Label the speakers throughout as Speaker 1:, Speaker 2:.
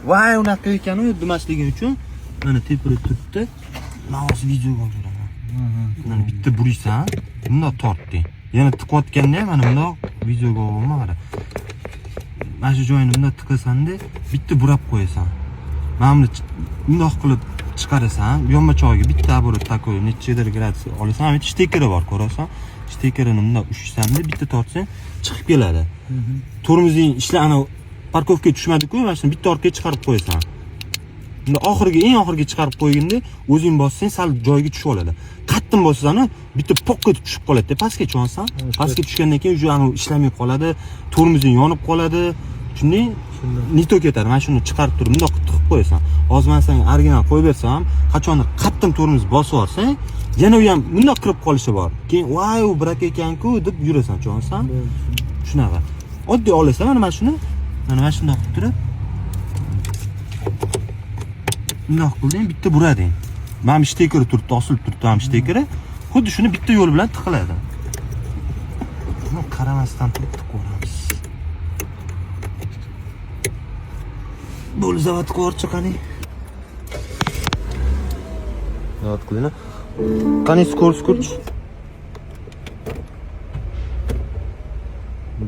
Speaker 1: Voy, unaqa ekan-ku, yurmasligi uchun mana tepirib turibdi. Men hozir videoga olaman. Mana bitta buriysan, bundoq tortding. Yana tiqayotganda ham mana bundoq videoga olaman qara. Mana shu joyini bundoq tiqasanda bitta burab qo'yasan. Mana buni bundoq qilib chiqarasan, yonbachog'iga bitta оборот такой, nechadir gradus olasan, bitta shtekeri bor, ko'rasan. Shtekerini bundoq ushsanda bitta tortsang chiqib keladi. Tormozing ana parkovkaga tushmadi-ku, mana shuni bitta orqaga chiqarib qo'yasan. Bunda eng oxirgi chiqarib qo'yganda o'zing bossang sal joyiga tushib oladi. Qattiq bossang, bitta poqqa tushib qoladi. Pastga tushasan, pastga tushgandan keyin уже ishlamay qoladi, tormozing yonib qoladi. Shunday nito ketadi. Mana shuni chiqarib turib, bundoq tiqib qo'yasan. Hozir men senga original qo'yib bersam, qachondir qattiq tormoz bosib olsang, yana u ham bundoq kirib qolishi bor. Keyin voy, u brak ekan-ku deb yurasan, tushunsan? Shunaqa. Oddiy olasan, mana shuni, mana shundoq qilib turib, bundoq qilding, bitta burading. Mana shtekeri turibdi, osilib turibdi ham shtekeri. Xuddi shuni bitta yo'l bilan tiqiladi. Buni qaramasdan turib tiqaveramiz. Bo'l zavod qo'rchi qani. Zavod qilina. Qani skor.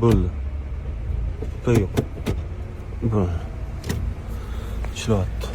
Speaker 1: Bo'ldi. Yo'q. Bo'ldi. Ishlayapti.